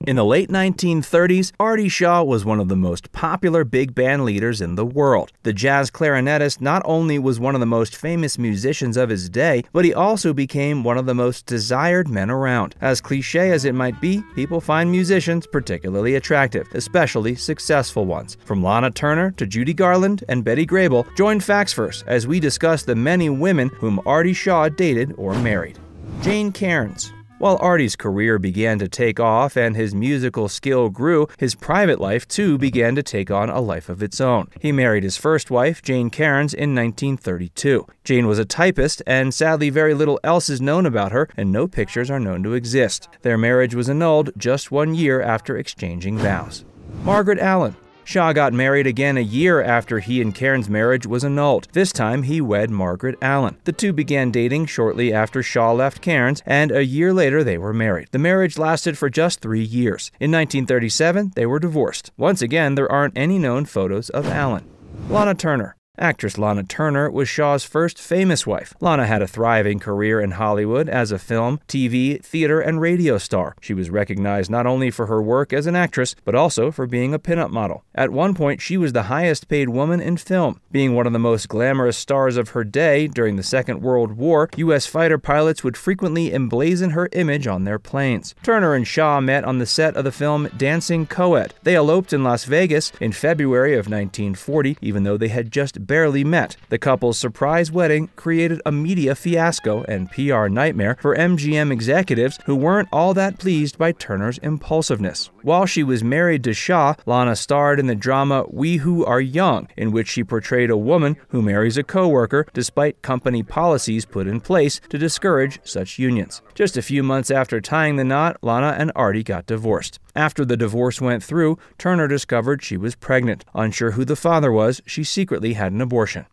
In the late 1930s, Artie Shaw was one of the most popular big band leaders in the world. The jazz clarinetist not only was one of the most famous musicians of his day, but he also became one of the most desired men around. As cliché as it might be, people find musicians particularly attractive, especially successful ones. From Lana Turner to Judy Garland and Betty Grable, join Facts First as we discuss the many women whom Artie Shaw dated or married. Jane Cairns. While Artie's career began to take off and his musical skill grew, his private life too began to take on a life of its own. He married his first wife, Jane Cairns, in 1932. Jane was a typist, and sadly very little else is known about her, and no pictures are known to exist. Their marriage was annulled just 1 year after exchanging vows. Margaret Allen. Shaw got married again a year after he and Cairns' marriage was annulled. This time, he wed Margaret Allen. The two began dating shortly after Shaw left Cairns, and a year later they were married. The marriage lasted for just 3 years. In 1937, they were divorced. Once again, there aren't any known photos of Allen. Lana Turner. Actress Lana Turner was Shaw's first famous wife. Lana had a thriving career in Hollywood as a film, TV, theater, and radio star. She was recognized not only for her work as an actress, but also for being a pinup model. At one point, she was the highest paid woman in film. Being one of the most glamorous stars of her day during the Second World War, U.S. fighter pilots would frequently emblazon her image on their planes. Turner and Shaw met on the set of the film Dancing Co-ed. They eloped in Las Vegas in February of 1940, even though they had just barely met. The couple's surprise wedding created a media fiasco and PR nightmare for MGM executives who weren't all that pleased by Turner's impulsiveness. While she was married to Shaw, Lana starred in the drama We Who Are Young, in which she portrayed a woman who marries a co-worker despite company policies put in place to discourage such unions. Just a few months after tying the knot, Lana and Artie got divorced. After the divorce went through, Turner discovered she was pregnant. Unsure who the father was, she secretly had an abortion.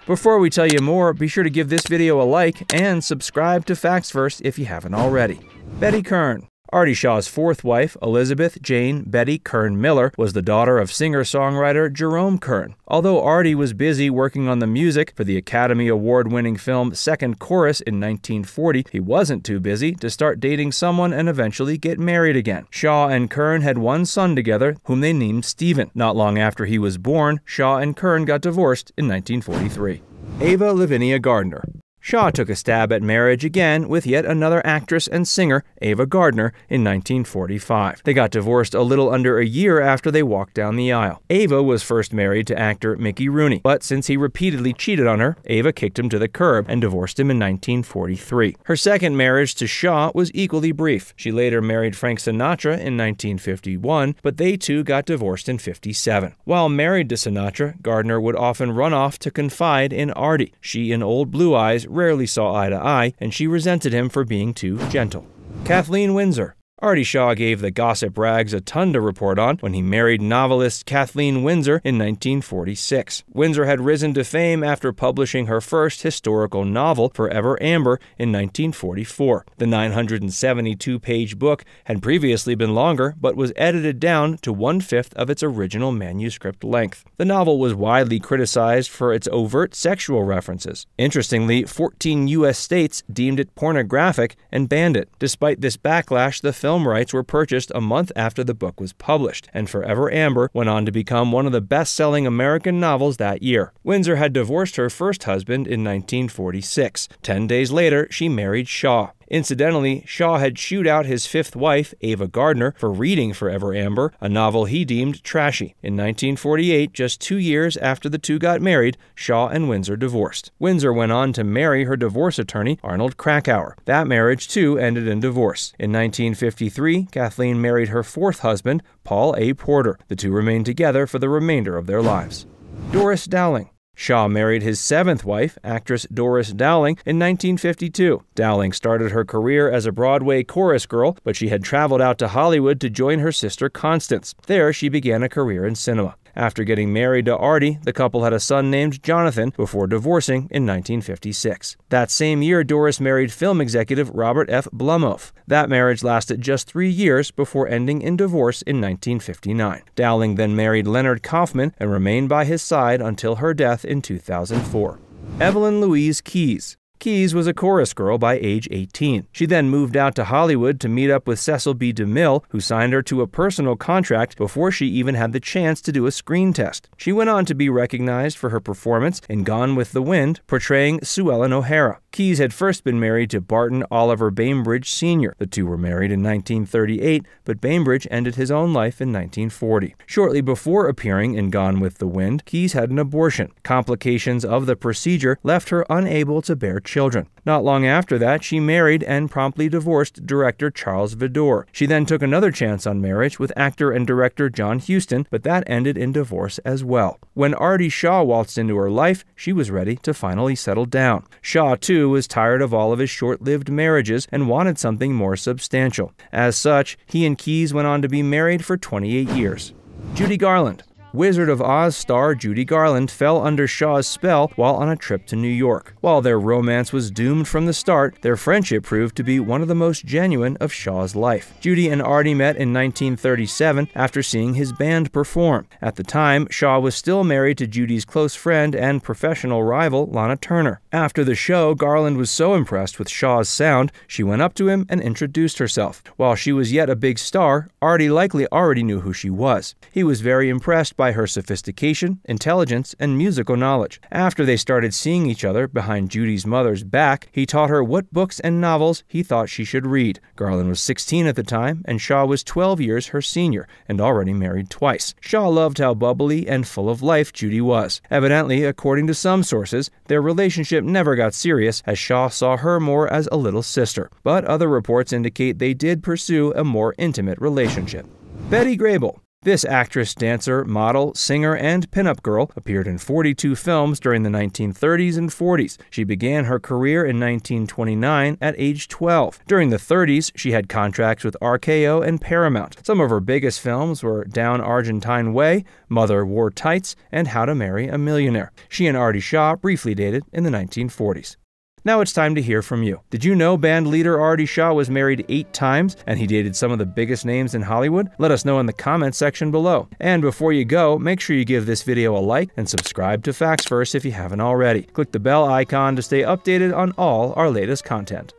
Before we tell you more, be sure to give this video a like and subscribe to Facts First if you haven't already. Betty Kern. Artie Shaw's fourth wife, Elizabeth Jane Betty Kern Miller, was the daughter of singer-songwriter Jerome Kern. Although Artie was busy working on the music for the Academy Award-winning film Second Chorus in 1940, he wasn't too busy to start dating someone and eventually get married again. Shaw and Kern had one son together, whom they named Stephen. Not long after he was born, Shaw and Kern got divorced in 1943. Ava Lavinia Gardner. Shaw took a stab at marriage again with yet another actress and singer, Ava Gardner, in 1945. They got divorced a little under a year after they walked down the aisle. Ava was first married to actor Mickey Rooney, but since he repeatedly cheated on her, Ava kicked him to the curb and divorced him in 1943. Her second marriage to Shaw was equally brief. She later married Frank Sinatra in 1951, but they too got divorced in 1957. While married to Sinatra, Gardner would often run off to confide in Artie. She and Old Blue Eyes rarely saw eye to eye, and she resented him for being too gentle. Kathleen Winsor. Artie Shaw gave the gossip rags a ton to report on when he married novelist Kathleen Winsor in 1946. Winsor had risen to fame after publishing her first historical novel, Forever Amber, in 1944. The 972-page book had previously been longer, but was edited down to 1/5 of its original manuscript length. The novel was widely criticized for its overt sexual references. Interestingly, 14 U.S. states deemed it pornographic and banned it. Despite this backlash, the film rights were purchased a month after the book was published, and Forever Amber went on to become one of the best-selling American novels that year. Winsor had divorced her first husband in 1946. 10 days later, she married Shaw. Incidentally, Shaw had chewed out his fifth wife, Ava Gardner, for reading Forever Amber, a novel he deemed trashy. In 1948, just 2 years after the two got married, Shaw and Winsor divorced. Winsor went on to marry her divorce attorney, Arnold Krakauer. That marriage, too, ended in divorce. In 1953, Kathleen married her fourth husband, Paul A. Porter. The two remained together for the remainder of their lives. Doris Dowling. Shaw married his seventh wife, actress Doris Dowling, in 1952. Dowling started her career as a Broadway chorus girl, but she had traveled out to Hollywood to join her sister Constance. There, she began a career in cinema. After getting married to Artie, the couple had a son named Jonathan before divorcing in 1956. That same year, Doris married film executive Robert F. Blumhoff. That marriage lasted just 3 years before ending in divorce in 1959. Dowling then married Leonard Kaufman and remained by his side until her death in 2004. Evelyn Louise Keyes. Keyes was a chorus girl by age 18. She then moved out to Hollywood to meet up with Cecil B. DeMille, who signed her to a personal contract before she even had the chance to do a screen test. She went on to be recognized for her performance in Gone with the Wind, portraying Sue Ellen O'Hara. Keyes had first been married to Barton Oliver Bainbridge Sr. The two were married in 1938, but Bainbridge ended his own life in 1940. Shortly before appearing in Gone with the Wind, Keyes had an abortion. Complications of the procedure left her unable to bear children. Not long after that, she married and promptly divorced director Charles Vidor. She then took another chance on marriage with actor and director John Huston, but that ended in divorce as well. When Artie Shaw waltzed into her life, she was ready to finally settle down. Shaw, too, was tired of all of his short-lived marriages and wanted something more substantial. As such, he and Keyes went on to be married for 28 years. Judy Garland. Wizard of Oz star Judy Garland fell under Shaw's spell while on a trip to New York. While their romance was doomed from the start, their friendship proved to be one of the most genuine of Shaw's life. Judy and Artie met in 1937 after seeing his band perform. At the time, Shaw was still married to Judy's close friend and professional rival, Lana Turner. After the show, Garland was so impressed with Shaw's sound, she went up to him and introduced herself. While she was yet a big star, Artie likely already knew who she was. He was very impressed by her sophistication, intelligence, and musical knowledge. After they started seeing each other behind Judy's mother's back, he taught her what books and novels he thought she should read. Garland was 16 at the time, and Shaw was 12 years her senior, and already married twice. Shaw loved how bubbly and full of life Judy was. Evidently, according to some sources, their relationship never got serious, as Shaw saw her more as a little sister. But other reports indicate they did pursue a more intimate relationship. Betty Grable. This actress, dancer, model, singer, and pinup girl appeared in 42 films during the 1930s and 40s. She began her career in 1929 at age 12. During the 30s, she had contracts with RKO and Paramount. Some of her biggest films were Down Argentine Way, Mother Wore Tights, and How to Marry a Millionaire. She and Artie Shaw briefly dated in the 1940s. Now it's time to hear from you. Did you know band leader Artie Shaw was married 8 times and he dated some of the biggest names in Hollywood? Let us know in the comments section below. And before you go, make sure you give this video a like and subscribe to Facts First if you haven't already. Click the bell icon to stay updated on all our latest content.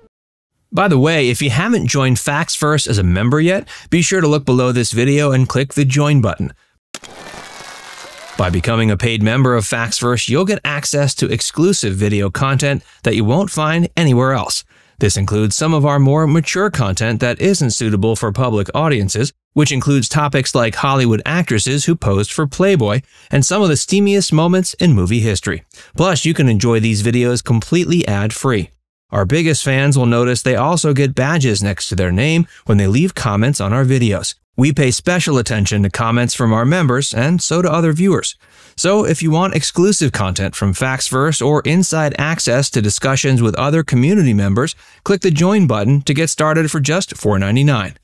By the way, if you haven't joined Facts First as a member yet, be sure to look below this video and click the join button. By becoming a paid member of Facts First, you'll get access to exclusive video content that you won't find anywhere else. This includes some of our more mature content that isn't suitable for public audiences, which includes topics like Hollywood actresses who posed for Playboy and some of the steamiest moments in movie history. Plus, you can enjoy these videos completely ad-free. Our biggest fans will notice they also get badges next to their name when they leave comments on our videos. We pay special attention to comments from our members, and so do other viewers. So if you want exclusive content from Facts First or inside access to discussions with other community members, click the join button to get started for just $4.99.